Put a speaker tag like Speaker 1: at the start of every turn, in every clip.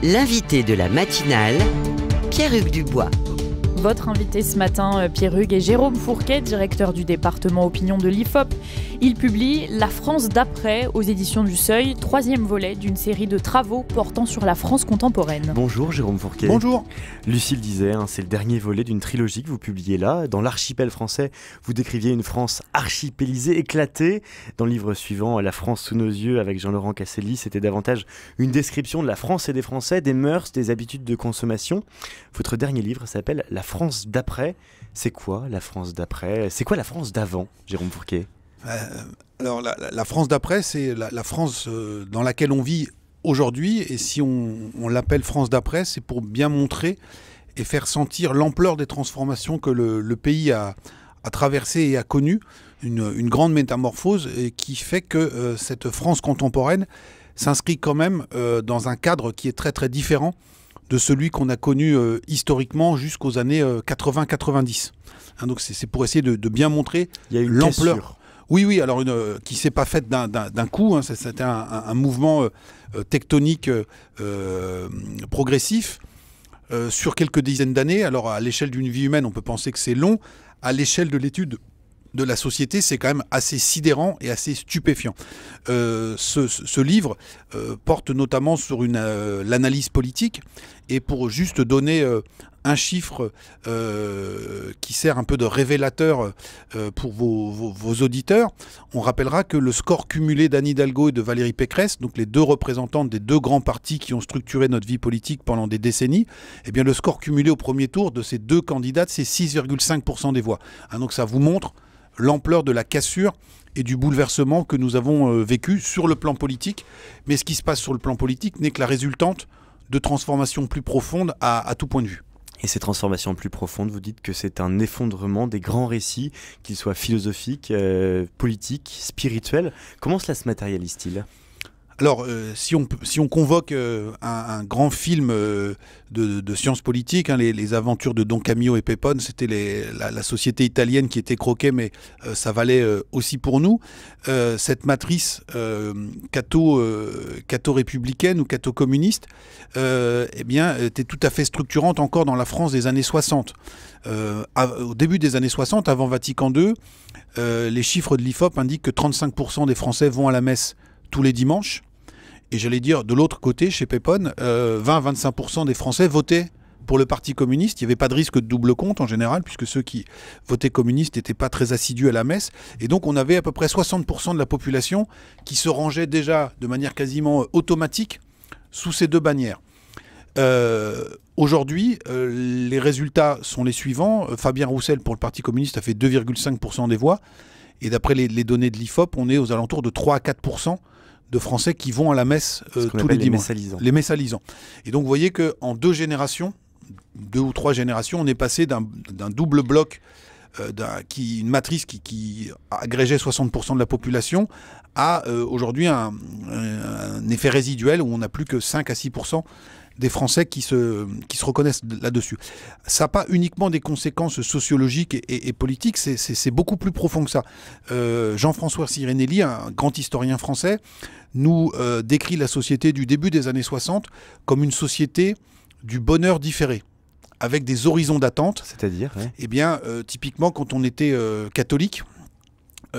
Speaker 1: L'invité de la matinale, Pierre-Hugues Dubois.
Speaker 2: Votre invité ce matin, Pierre-Hugues, est Jérôme Fourquet, directeur du département opinion de l'IFOP. Il publie La France d'après aux éditions du Seuil, 3e volet d'une série de travaux portant sur la France contemporaine.
Speaker 3: Bonjour Jérôme Fourquet.
Speaker 4: Bonjour.
Speaker 3: Lucille disait, c'est le dernier volet d'une trilogie que vous publiez là. Dans l'archipel français, vous décriviez une France archipélisée, éclatée. Dans le livre suivant, La France sous nos yeux, avec Jean-Laurent Casselli, c'était davantage une description de la France et des Français, des mœurs, des habitudes de consommation. Votre dernier livre s'appelle La France d'après. C'est quoi la France d'après? C'est quoi la France d'avant, Jérôme Fourquet?
Speaker 4: Alors la France d'après, c'est la France dans laquelle on vit aujourd'hui. Et si on l'appelle France d'après, c'est pour bien montrer et faire sentir l'ampleur des transformations que le pays a traversées et a connues. Une grande métamorphose et qui fait que cette France contemporaine s'inscrit quand même dans un cadre qui est très très différent de celui qu'on a connu historiquement jusqu'aux années 80-90. Donc c'est pour essayer de bien montrer l'ampleur. Oui, alors qui ne s'est pas faite d'un coup, c'était un mouvement tectonique progressif sur quelques dizaines d'années. Alors à l'échelle d'une vie humaine, on peut penser que c'est long. À l'échelle de l'étude de la société, c'est quand même assez sidérant et assez stupéfiant. Ce livre porte notamment sur l'analyse politique, et pour juste donner un chiffre qui sert un peu de révélateur pour vos auditeurs, on rappellera que le score cumulé d'Anne Hidalgo et de Valérie Pécresse, donc les deux représentantes des deux grands partis qui ont structuré notre vie politique pendant des décennies, eh bien le score cumulé au premier tour de ces deux candidates, c'est 6,5% des voix. Donc ça vous montre l'ampleur de la cassure et du bouleversement que nous avons vécu sur le plan politique. Mais ce qui se passe sur le plan politique n'est que la résultante de transformations plus profondes à tout point de vue.
Speaker 3: Et ces transformations plus profondes, vous dites que c'est un effondrement des grands récits, qu'ils soient philosophiques, politiques, spirituels. Comment cela se matérialise-t-il ?
Speaker 4: Alors, si on convoque un grand film de sciences politiques, les aventures de Don Camillo et Pepone, c'était la société italienne qui était croquée, mais ça valait aussi pour nous. Cette matrice catho-républicaine ou catho-communiste était tout à fait structurante encore dans la France des années 60. Au début des années 60, avant Vatican II, les chiffres de l'IFOP indiquent que 35% des Français vont à la messe tous les dimanches. Et j'allais dire, de l'autre côté, chez Pepone, 20-25% des Français votaient pour le Parti communiste. Il n'y avait pas de risque de double compte en général, puisque ceux qui votaient communiste n'étaient pas très assidus à la messe. Et donc on avait à peu près 60% de la population qui se rangeait déjà de manière quasiment automatique sous ces deux bannières. Aujourd'hui, les résultats sont les suivants. Fabien Roussel, pour le Parti communiste, a fait 2,5% des voix. Et d'après les données de l'IFOP, on est aux alentours de 3 à 4% de Français qui vont à la messe tous les dimanches. Les messalisants. Et donc vous voyez qu'en 2 ou 3 générations, on est passé d'un double bloc, une matrice qui agrégeait 60% de la population, à aujourd'hui un effet résiduel où on n'a plus que 5 à 6% des Français qui se reconnaissent là-dessus. Ça n'a pas uniquement des conséquences sociologiques et politiques, c'est beaucoup plus profond que ça. Jean-François Sirinelli, un grand historien français, nous décrit la société du début des années 60 comme une société du bonheur différé, avec des horizons d'attente.
Speaker 3: C'est-à-dire
Speaker 4: typiquement, quand on était catholique,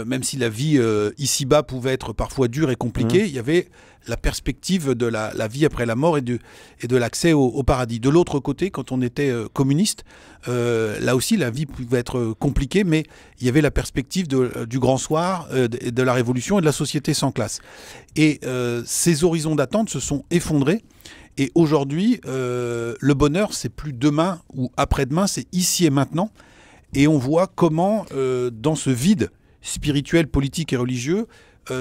Speaker 4: même si la vie ici-bas pouvait être parfois dure et compliquée, il y avait la perspective de la vie après la mort et de l'accès au paradis. De l'autre côté, quand on était communiste, là aussi la vie pouvait être compliquée, mais il y avait la perspective du grand soir, de la révolution et de la société sans classe. Et ces horizons d'attente se sont effondrés. Et aujourd'hui, le bonheur, c'est plus demain ou après-demain, c'est ici et maintenant. Et on voit comment, dans ce vide spirituel, politique et religieux,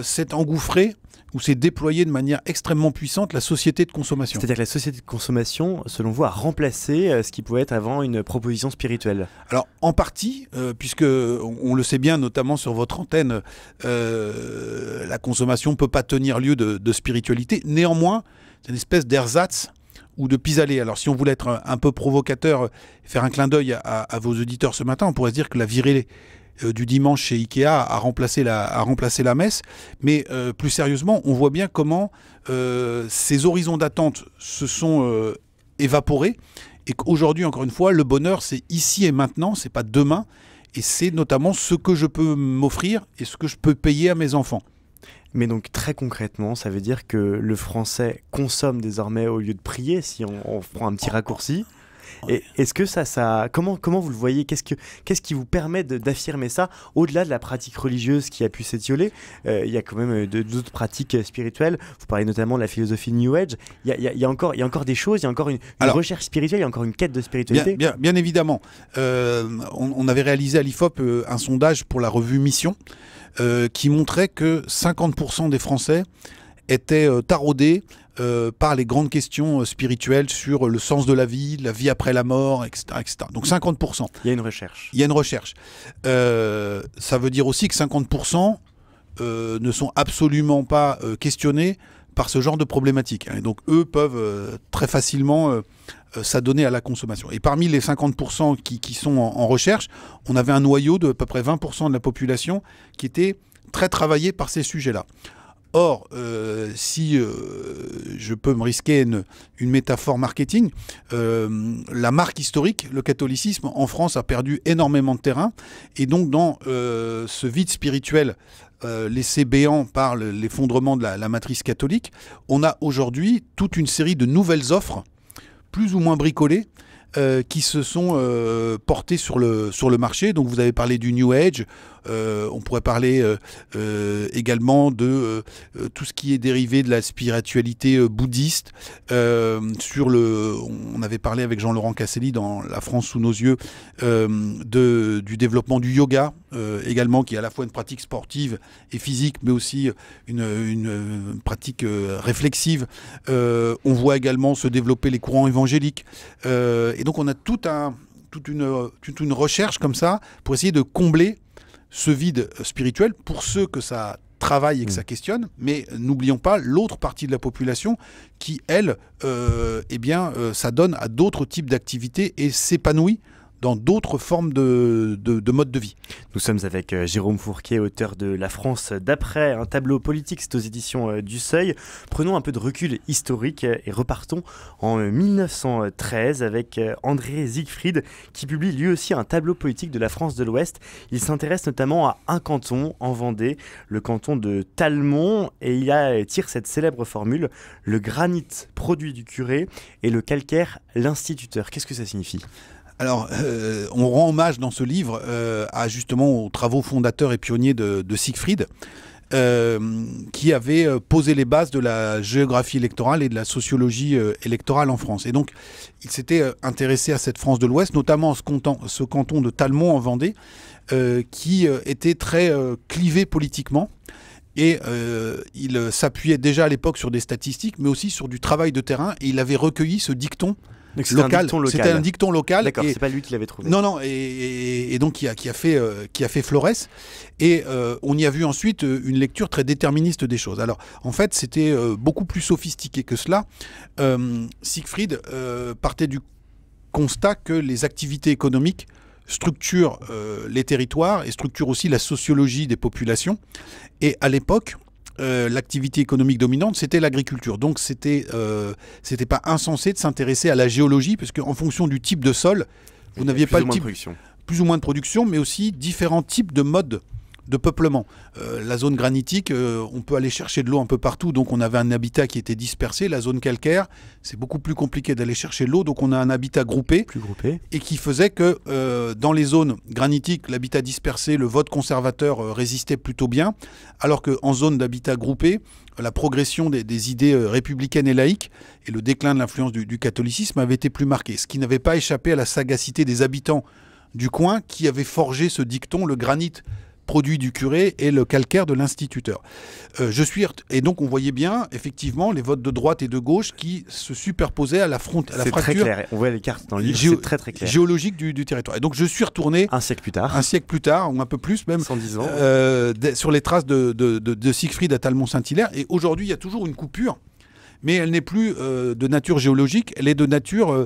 Speaker 4: s'est engouffré ou s'est déployé de manière extrêmement puissante la société de consommation.
Speaker 3: C'est-à-dire que la société de consommation, selon vous, a remplacé ce qui pouvait être avant une proposition spirituelle?
Speaker 4: Alors, en partie, puisque on le sait bien, notamment sur votre antenne, la consommation ne peut pas tenir lieu de spiritualité. Néanmoins, c'est une espèce d'ersatz ou de pis-aller. Alors, si on voulait être un peu provocateur, faire un clin d'œil à vos auditeurs ce matin, on pourrait se dire que la du dimanche chez Ikea a remplacé la messe. Mais plus sérieusement, on voit bien comment ces horizons d'attente se sont évaporés et qu'aujourd'hui, encore une fois, le bonheur, c'est ici et maintenant, c'est pas demain. Et c'est notamment ce que je peux m'offrir et ce que je peux payer à mes enfants.
Speaker 3: Mais donc très concrètement, ça veut dire que le français consomme désormais au lieu de prier, si on prend un petit raccourci. Et est-ce que comment vous le voyez? Qu'est-ce qui vous permet d'affirmer ça au-delà de la pratique religieuse qui a pu s'étioler? Il y a quand même d'autres pratiques spirituelles. Vous parlez notamment de la philosophie New Age. Il y a encore des choses, il y a encore une recherche spirituelle, il y a encore une quête de spiritualité.
Speaker 4: Bien évidemment. On avait réalisé à l'IFOP un sondage pour la revue Mission qui montrait que 50% des Français étaient taraudés par les grandes questions spirituelles sur le sens de la vie après la mort, etc., etc. Donc 50%.
Speaker 3: Il y a une recherche.
Speaker 4: Il y a une recherche. Ça veut dire aussi que 50% ne sont absolument pas questionnés par ce genre de problématiques. Et donc eux peuvent très facilement s'adonner à la consommation. Et parmi les 50% qui sont en recherche, on avait un noyau de à peu près 20% de la population qui était très travaillé par ces sujets-là. Or, si je peux me risquer une métaphore marketing, la marque historique, le catholicisme en France a perdu énormément de terrain. Et donc dans ce vide spirituel laissé béant par l'effondrement de la matrice catholique, on a aujourd'hui toute une série de nouvelles offres, plus ou moins bricolées, qui se sont portés sur le marché. Donc vous avez parlé du New Age, on pourrait parler également de tout ce qui est dérivé de la spiritualité bouddhiste. On avait parlé avec Jean-Laurent Casselli dans La France sous nos yeux du développement du yoga également, qui est à la fois une pratique sportive et physique, mais aussi une pratique réflexive. On voit également se développer les courants évangéliques. Et donc on a toute une recherche comme ça pour essayer de combler ce vide spirituel pour ceux que ça travaille et que ça questionne, mais n'oublions pas l'autre partie de la population qui, elle, s'adonne à d'autres types d'activités et s'épanouit dans d'autres formes de mode de vie.
Speaker 3: Nous sommes avec Jérôme Fourquet, auteur de La France d'après, un tableau politique, c'est aux éditions du Seuil. Prenons un peu de recul historique et repartons en 1913 avec André Siegfried qui publie lui aussi un tableau politique de la France de l'Ouest. Il s'intéresse notamment à un canton en Vendée, le canton de Talmont, et il tire cette célèbre formule: le granit produit du curé et le calcaire l'instituteur. Qu'est-ce que ça signifie ?
Speaker 4: Alors, on rend hommage dans ce livre justement aux travaux fondateurs et pionniers de Siegfried, qui avait posé les bases de la géographie électorale et de la sociologie électorale en France. Et donc, il s'était intéressé à cette France de l'Ouest, notamment ce canton de Talmont en Vendée, qui était très clivé politiquement. Et il s'appuyait déjà à l'époque sur des statistiques, mais aussi sur du travail de terrain. Et il avait recueilli ce dicton local. C'était un dicton local.
Speaker 3: D'accord, c'est pas lui qui l'avait trouvé.
Speaker 4: Non, et donc qui a fait Florès. Et on y a vu ensuite une lecture très déterministe des choses. Alors, en fait, c'était beaucoup plus sophistiqué que cela. Siegfried partait du constat que les activités économiques structurent les territoires et structurent aussi la sociologie des populations. Et à l'époque, l'activité économique dominante, c'était l'agriculture. Donc, c'était pas insensé de s'intéresser à la géologie, parce qu'en fonction du type de sol, vous n'aviez pas le type, plus ou moins de production, mais aussi différents types de modes de peuplement. La zone granitique, on peut aller chercher de l'eau un peu partout, donc on avait un habitat qui était dispersé. La zone calcaire, c'est beaucoup plus compliqué d'aller chercher de l'eau, donc on a un habitat groupé, et qui faisait que dans les zones granitiques, l'habitat dispersé, le vote conservateur résistait plutôt bien, alors qu'en zone d'habitat groupé, la progression des idées républicaines et laïques et le déclin de l'influence du catholicisme avait été plus marqué, ce qui n'avait pas échappé à la sagacité des habitants du coin qui avaient forgé ce dicton: le granit produit du curé et le calcaire de l'instituteur. Et donc on voyait bien effectivement les votes de droite et de gauche qui se superposaient à la fracture.
Speaker 3: C'est très clair. On voit les cartes dans le livre, c'est très très clair.
Speaker 4: Géologique du territoire. Et donc je suis retourné
Speaker 3: un siècle plus tard,
Speaker 4: ou un peu plus même,
Speaker 3: 110 ans,
Speaker 4: sur les traces de Siegfried à Talmont-Saint-Hilaire. Et aujourd'hui il y a toujours une coupure, mais elle n'est plus de nature géologique, elle est de nature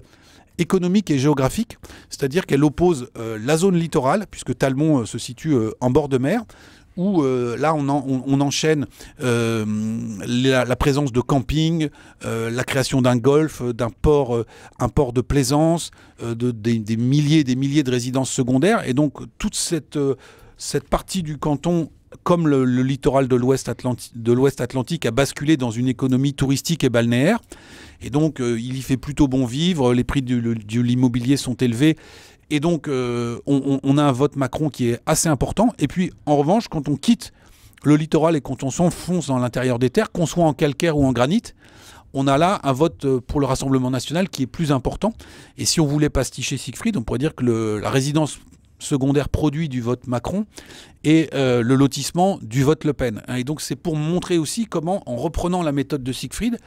Speaker 4: économique et géographique, c'est-à-dire qu'elle oppose la zone littorale, puisque Talmont se situe en bord de mer, où là on enchaîne la présence de camping, la création d'un golfe, d'un port, un port de plaisance, des milliers de résidences secondaires, et donc toute cette partie du canton, comme le littoral de l'Ouest Atlantique, a basculé dans une économie touristique et balnéaire. Et donc, il y fait plutôt bon vivre, les prix de l'immobilier sont élevés. Et donc, on a un vote Macron qui est assez important. Et puis, en revanche, quand on quitte le littoral et quand on s'enfonce dans l'intérieur des terres, qu'on soit en calcaire ou en granit, on a là un vote pour le Rassemblement national qui est plus important. Et si on voulait pasticher Siegfried, on pourrait dire que la résidence secondaire produit du vote Macron et le lotissement du vote Le Pen. Et donc c'est pour montrer aussi comment, en reprenant la méthode de Siegfried,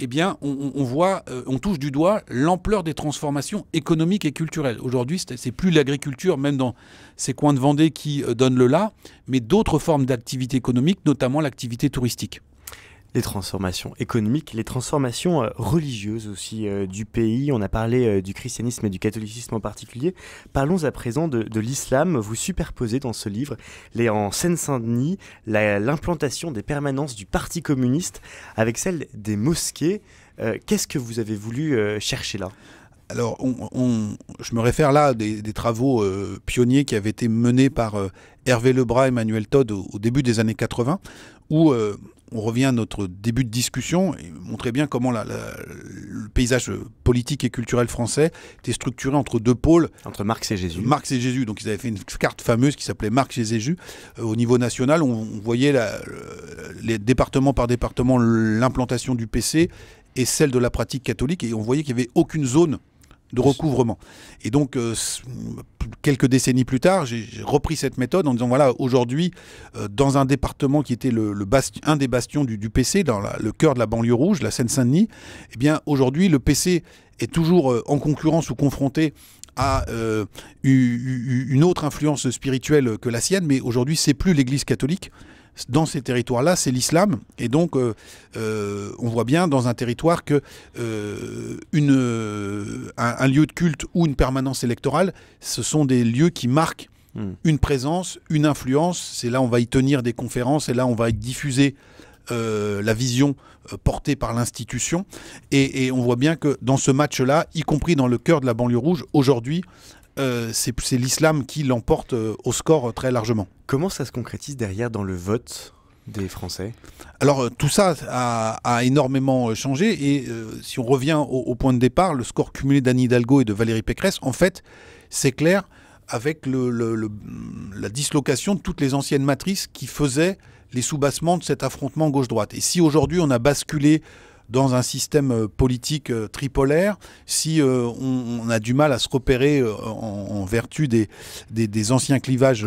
Speaker 4: eh bien, on voit, on touche du doigt l'ampleur des transformations économiques et culturelles. Aujourd'hui, c'est plus l'agriculture, même dans ces coins de Vendée, qui donne le là, mais d'autres formes d'activité économique, notamment l'activité touristique.
Speaker 3: Les transformations économiques, les transformations religieuses aussi du pays. On a parlé du christianisme et du catholicisme en particulier. Parlons à présent de l'islam. Vous superposez dans ce livre, en Seine-Saint-Denis, l'implantation des permanences du Parti communiste avec celle des mosquées. Qu'est-ce que vous avez voulu chercher là ?
Speaker 4: Alors, je me réfère là à des travaux pionniers qui avaient été menés par Hervé Lebras et Emmanuel Todd au début des années 80, où on revient à notre début de discussion et montrer bien comment le paysage politique et culturel français était structuré entre deux pôles.
Speaker 3: Entre Marx et Jésus.
Speaker 4: Marx et Jésus. Donc ils avaient fait une carte fameuse qui s'appelait Marx et Jésus. Au niveau national, on voyait les département par département l'implantation du PC et celle de la pratique catholique. Et on voyait qu'il n'y avait aucune zone de recouvrement. Et donc, quelques décennies plus tard, j'ai repris cette méthode en disant, voilà, aujourd'hui, dans un département qui était un des bastions du PC, dans le cœur de la banlieue rouge, la Seine-Saint-Denis, eh bien, aujourd'hui, le PC est toujours en concurrence ou confronté à une autre influence spirituelle que la sienne, mais aujourd'hui, c'est plus l'Église catholique. Dans ces territoires-là, c'est l'islam. Et donc, on voit bien dans un territoire que un lieu de culte ou une permanence électorale, ce sont des lieux qui marquent une présence, une influence. C'est là on va y tenir des conférences, et là on va y diffuser la vision portée par l'institution. Et on voit bien que dans ce match-là, y compris dans le cœur de la banlieue rouge, aujourd'hui, c'est l'islam qui l'emporte au score très largement.
Speaker 3: Comment ça se concrétise derrière dans le vote des Français ?
Speaker 4: Alors tout ça a énormément changé et si on revient au point de départ, le score cumulé d'Anne Hidalgo et de Valérie Pécresse, en fait, c'est clair avec la dislocation de toutes les anciennes matrices qui faisaient les soubassements de cet affrontement gauche-droite. Et si aujourd'hui on a basculé dans un système politique tripolaire, si on a du mal à se repérer en vertu des anciens clivages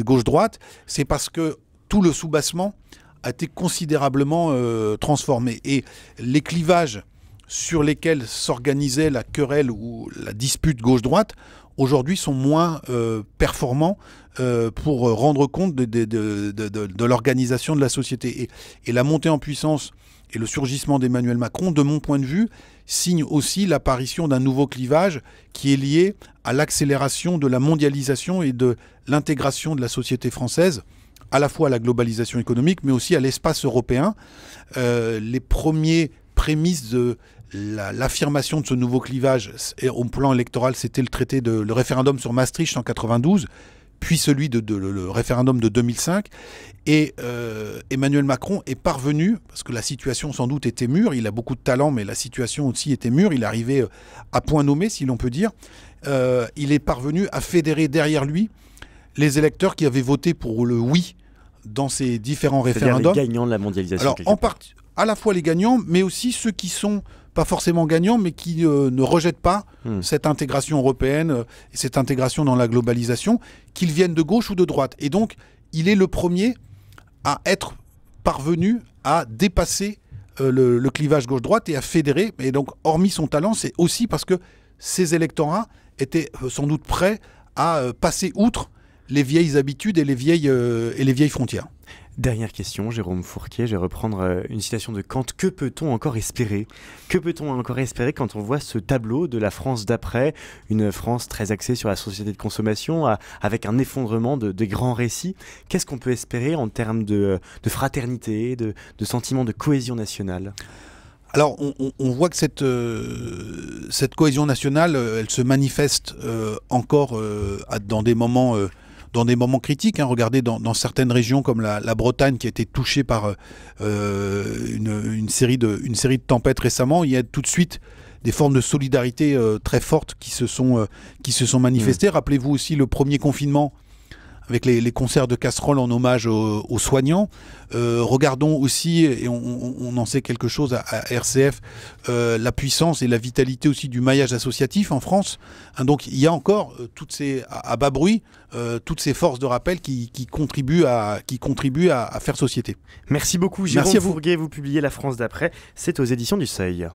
Speaker 4: gauche-droite, c'est parce que tout le soubassement a été considérablement transformé. Et les clivages sur lesquels s'organisait la querelle ou la dispute gauche-droite, aujourd'hui sont moins performants pour rendre compte de l'organisation de la société. Et la montée en puissance et le surgissement d'Emmanuel Macron, de mon point de vue, signe aussi l'apparition d'un nouveau clivage qui est lié à l'accélération de la mondialisation et de l'intégration de la société française, à la fois à la globalisation économique, mais aussi à l'espace européen. Les premiers prémices de l'affirmation de ce nouveau clivage au plan électoral, c'était le référendum sur Maastricht en 92, puis celui le référendum de 2005. Et Emmanuel Macron est parvenu, parce que la situation sans doute était mûre, il a beaucoup de talent, mais la situation aussi était mûre, il arrivait à point nommé, si l'on peut dire, il est parvenu à fédérer derrière lui les électeurs qui avaient voté pour le oui dans ces différents référendums.
Speaker 3: Les gagnants de la mondialisation.
Speaker 4: Alors, à la fois les gagnants, mais aussi ceux qui sont pas forcément gagnants, mais qui ne rejettent pas cette intégration européenne et cette intégration dans la globalisation, qu'ils viennent de gauche ou de droite. Et donc, il est le premier à être parvenu à dépasser le clivage gauche-droite et à fédérer. Et donc, hormis son talent, c'est aussi parce que ces électorats étaient sans doute prêts à passer outre les vieilles habitudes et les vieilles frontières.
Speaker 3: Dernière question, Jérôme Fourquet, je vais reprendre une citation de Kant. Que peut-on encore espérer ? Que peut-on encore espérer quand on voit ce tableau de la France d'après, une France très axée sur la société de consommation, avec un effondrement de grands récits ? Qu'est-ce qu'on peut espérer en termes de fraternité, de sentiment de cohésion nationale ?
Speaker 4: Alors, on voit que cette cohésion nationale, elle se manifeste encore dans des moments critiques. Regardez dans certaines régions comme la Bretagne qui a été touchée par une série de tempêtes récemment, il y a tout de suite des formes de solidarité très fortes qui se sont manifestées. Rappelez-vous aussi le premier confinement avec les concerts de casseroles en hommage aux soignants. Regardons aussi, et on en sait quelque chose à RCF, la puissance et la vitalité aussi du maillage associatif en France. Donc il y a encore à bas bruit toutes ces forces de rappel qui contribuent à faire société.
Speaker 3: Merci beaucoup Jérôme Fourquet, vous publiez La France d'après, c'est aux éditions du Seuil.